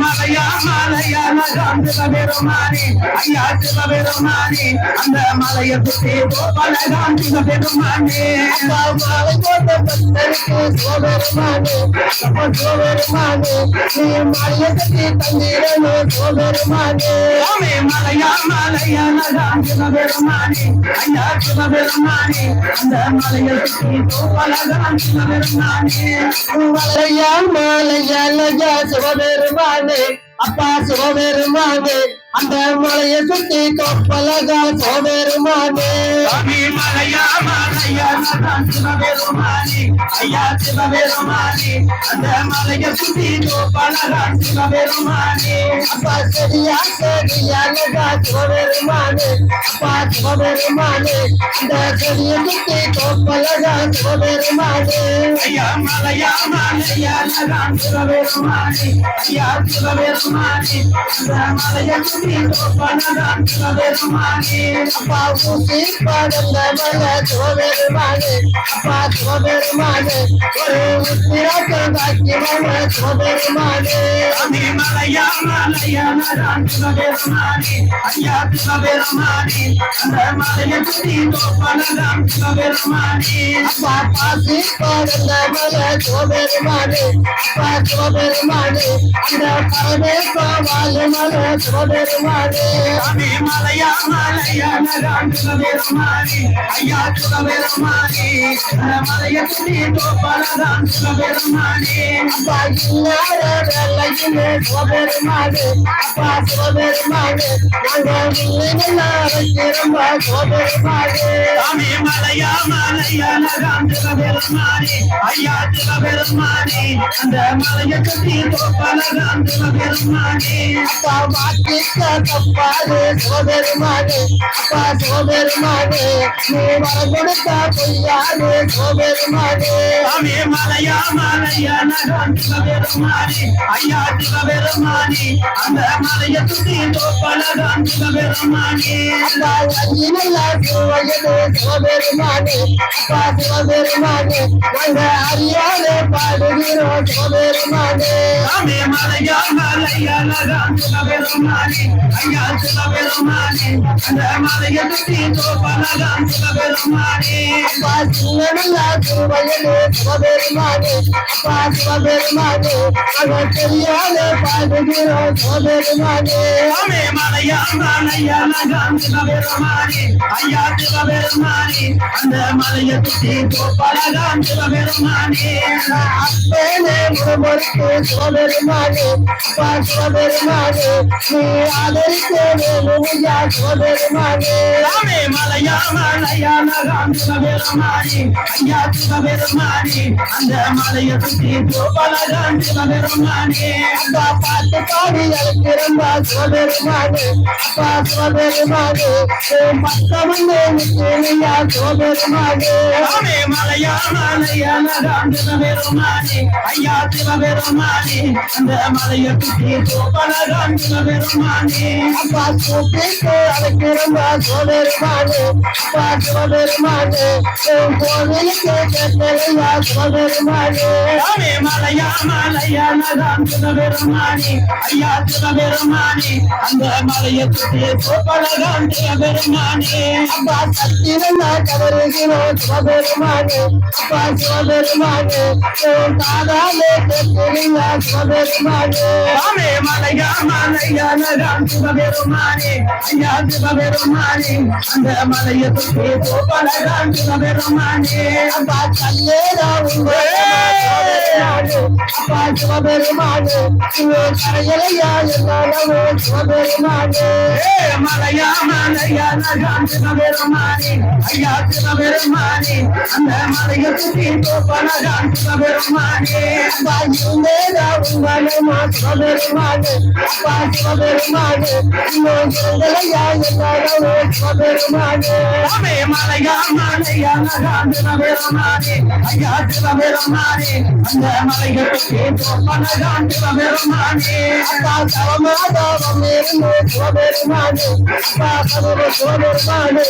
மலையா மலையான சிவபெருமானே ஐயா சிவபெருமானே அந்த மலையை சுற்றி கோபாலகான் சிவபெருமானே மாலை போட்ட பக்தருக்கு சிவபெருமானே சிவபெருமானே நீ மலையை கட்டி தந்திரனே சிவபெருமானே மலையா மலையான சிவபெருமானே ஐயா சிவபெருமானே அந்த மலையை சுற்றி கோபாலகான் சிவபெருமானே மலையா மலையா சிவபெருமானே அப்பா சிவபெருமானே அந்த மலையை சுத்தி கொப்பலகா சிவபெருமானே மலையா மலையான சிவபெருமானே ஐயா சிவபெருமானே அந்த மலையை சுற்றி கோபாலகான் சிவபெருமானே அப்பா சரியா சரியானதா சிவபெருமானே அப்பா சிவபெருமானே அந்த செடியை சுத்தி கொப்பலகா சிவபெருமானே ஐயா மலையா மலையான சிவபெருமானே ஐயா சிவபெருமானே அந்த மலையை சுற்றி கோபாலகான் சிவபெருமானே அப்பா ஊசி படந்த மலை சிவபெருமானே அப்பா சிவபெருமானே ஒரு உத்திராட்டம் காட்சி மலை சிவபெருமானே மலையா மலையான சிவபெருமானே ஐயா சிவபெருமானே அந்த மலையை சுற்றி கோபாலகான் சிவபெருமானே அப்பா பாசி படந்த மலை சிவபெருமானே அப்பா சிவபெருமானே அந்த பரமேஸ்வர வாழ மலை சிவபெருமானே மலையா மலையான சிவபெருமானே ஐயா சிவபெருமானே அந்த மலையை சுற்றி கோபாலகான் சிவபெருமானே அப்பா இல்லாத வெள்ளையுமே சிவபெருமானே அப்பா சிவபெருமானே நாங்கள் வைக்கிறோம் சிவபெருமானே மலையா மலையான சிவபெருமானே ஐயா சிவபெருமானே அந்த மலையை சுற்றி கோபாலகான் சிவபெருமானே அப்பா வாக்கிக்க தப்பாது சிவபெருமானே அப்பா சிவபெருமானே நீ வர கொடுத்த பொய்யாது சிவபெருமானே மலையா மலையான சிவபெருமானே ஐயா சிவபெருமானே அந்த மலையை சுற்றி கோபாலகான் சிவபெருமானே அப்பா வஞ்சினல்லா சிவயது சிவபெருமானே அப்பா சிவபெருமானே நாங்கள் அறியாத பாடுகிறோம் சிவபெருமானே மலையா மலையான சிவபெருமானே ஐயா சிவபெருமானே அந்த மலையை சுற்றி கோபாலகான் சிவபெருமானே அப்பா சின்னல்லா சிவயது சிவபெருமானே அப்பா சிவபெருமானே நாங்கள் தெரியாத பாடுகிறோம் சிவபெருமானே மலையா மலையான சிவபெருமானே ஐயா சிவபெருமானே அந்த மலையை சுற்றி கோபாலகான் சிவபெருமானே அப்பேனே முறுமுறுக்கு சிவபெருமானே அப்பா சிவபெருமானே நீ ஆதரித்தேனே முனியா சிவபெருமானே மலையா மலையான சிவபெருமானே ஐயா சிவபெருமானே அந்த மலையை சுற்றி கோபாலகான் சிவபெருமானே அப்பா பாட்டு பாடி அழைக்கிறம்பா சிவபெருமானே அப்பா சிவபெருமானே பக்கமன்னே நிற்கிறியா சிவபெருமானே மலையா மலையான சிவபெருமானே ஐயா சிவபெருமானே அந்த மலையை சுற்றி கோபாலகான் சிவபெருமானே அப்பா கூப்பிட்டு அழைக்கிறம்பா சிவபெருமானே அப்பா சிவபெருமானே கோவிலுக்கு கேட்கலையா சிவபெருமானே மலையா மலையான சிவபெருமானே ஐயா சிவபெருமானே அந்த மலையை சுற்றி கோபாலகான் சிவபெருமானே அப்பா சத்திரனா கவருகிறோம் சிவபெருமானே அப்பா சிவபெருமானே காதாலே கேட்கலையா சிவபெருமானே மலையா மலையான சிவபெருமானே ஐயா சிவபெருமானே அந்த மலையை சுற்றி கோபாலகான் சிவபெருமானே அப்பா கல்லேரா அப்பா சிவபெருமானே கரையலையா எல்லாரோ சிவபெருமானே மலையா மலையான சிவபெருமானே ஐயா சிவபெருமானே அந்த மலையை சுற்றி கோபாலகான் சிவபெருமானே அப்பா இருந்தேரா உங்களமா சிவபெருமானே அப்பா சிவபெருமானே ஐயா எல்லாரவே சிவபெருமானே மலையா மலையா சிவபெருமானே ஐயா சிவபெருமானே அந்த மலைகளுக்கு பலகான் சிவபெருமானே அப்பா சவமாதவம் இருந்து சிவபெருமானே அப்பா கதவு சிவபெருமானே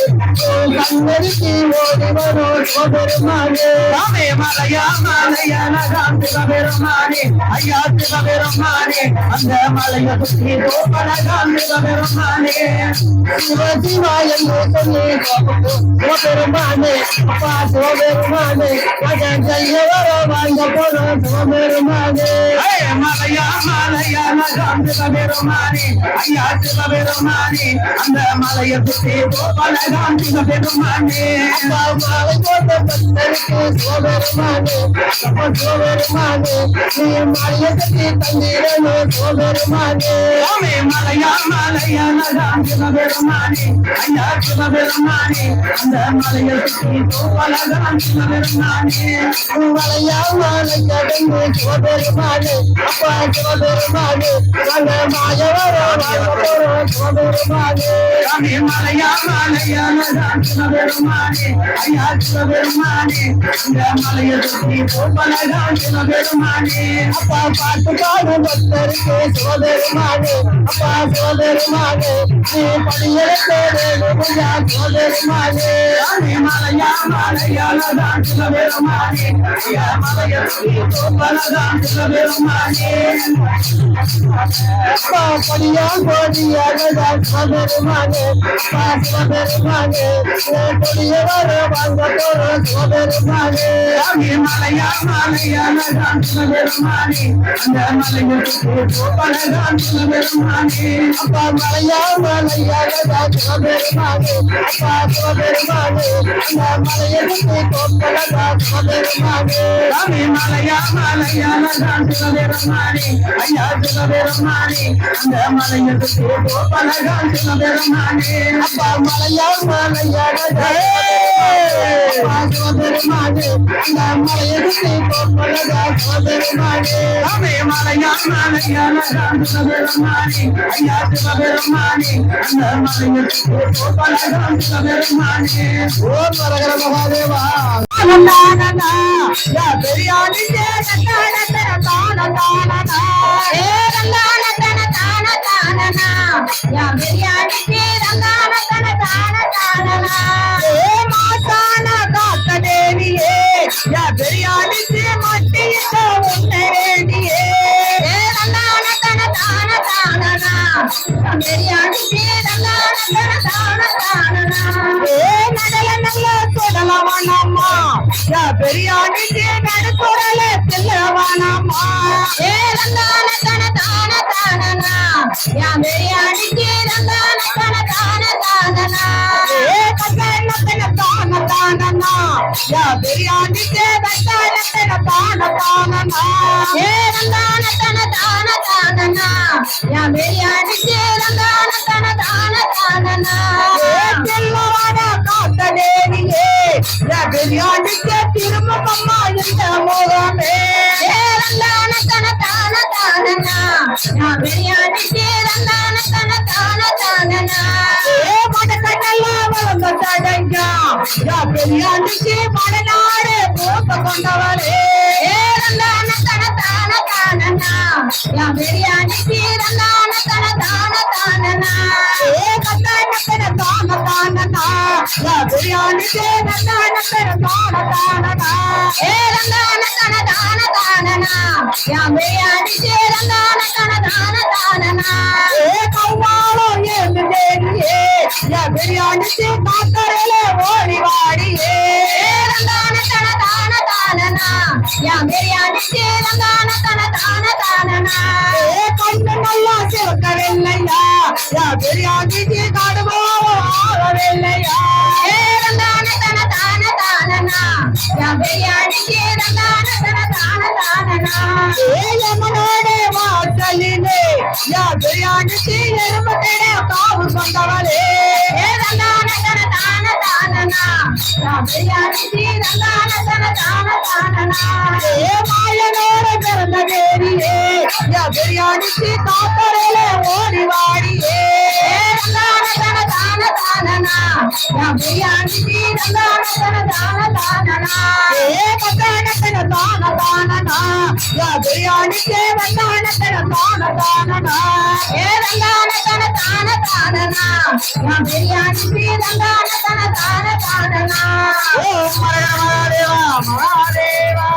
கண்ணெருக்கி ஓடி வரும் சிவபெருமானே மலையா மலையா சிவபெருமானே ஐயா சிவபெருமானே அந்த மலைகளுக்கு பலகான் சிவபெருமானே சிவசிவா என்று சொல்லி சிவபெருமானே அப்பா சிவபெருமானே வாழ்ந்த போதும் சிவபெருமானே மலையா மலையா சிவபெருமானே ஐயா சிவபெருமானே அந்த மலையை சுற்றி பலகான் சிவபெருமானே அப்பா மாலை போட்ட பக்தருக்கு சிவபெருமானே அப்பா சிவபெருமானே நீ மாலையை கட்டி தந்திரனே சிவபெருமானே மலையா மலையா சிவபெருமானே ஐயா சிவபெருமானே அந்த மலையை சுற்றி பலகான் சிவபெருமானே மலையா மாலை கடந்து சிவபெருமானே அப்பா சிவபெருமானே மாயவரோ சிவபெருமானே மலையா மலையா சிவபெருமானே ஐயா சிவபெருமானே அந்த மலையை சுற்றி பலகான் சிவபெருமானே அப்பா பாட்டு பாடும் பக்தருக்கு சிவபெருமானே அப்பா சிவபெருமானே நீ படியெடுத்தே சிவபெருமானே மலையா மலையா சிவபெருமானே ஐயா மலையை சுற்றி பலகான் சிவபெருமானே அப்பா படியா கோடியாக சிவபெருமானே அப்பா சிவபெருமானே கொடிய வர வாங்க போறோம் சிவபெருமானே மலையா மலையா சிவபெருமானே அந்த மலையை சுற்றி பலகான் சிவபெருமானே அப்பா மலையா மலையாக சிவபெருமானே அப்பா சிவபெருமானே அந்த மலையை கொப்பளதா சிவபெருமானே மலையா மலையா சிவபெருமானே ஐயா சிவபெருமானே அந்த மலையை சுற்றி பலகான் சிவபெருமானே அப்பா மலையா மலையாக அப்பா சிவபெருமானே அந்த மலையை கொப்பளதா சிவபெருமானே மலையா மலையா சிவபெருமானே ஐயா சிவபெருமானே அந்த மலையை சுற்றி பலகான் சிவபெருமானே ஓம் வரகர மகாதேவா பெரியாடி பெரியாடி மட்டியிட்ட உன்னை வேண்டியே பெரியாடிக்கு நடுக்குறல செல்லவானம்மா பெரியாடிக்கு பிரியாணிக்கு திரும்பம்மா இந்த முகமே பிரியாணிக்கு மனநாடு போக்க கொண்டவரே பிரியாணிக்கு பிரியாணிக்கு பிரியாணிக்கு காக்கரையில ஓடி வாடியே கண்ணு நல்லா சிறக்கவில்லையா பிரியாணிக்கு கடுமாவும் ஆகவில்லையா யமனோட வாசலிலே பிரியாணிக்கு எருமத்திட காவு கொண்டவரே மாயனோட பிறந்த தேவியே பிரியாணிக்கு காக்கரையில బిర్యానీకి రంగానతన దాన దాననా ఏ కథనతన దాన దాననా యా బిర్యానీకి రంగానతన దాన దాననా ఏ రంగానతన దాన దాననా యా బిర్యానీకి రంగానతన దాన దాననా ఓ మరగ మహాదేవా మహాదేవా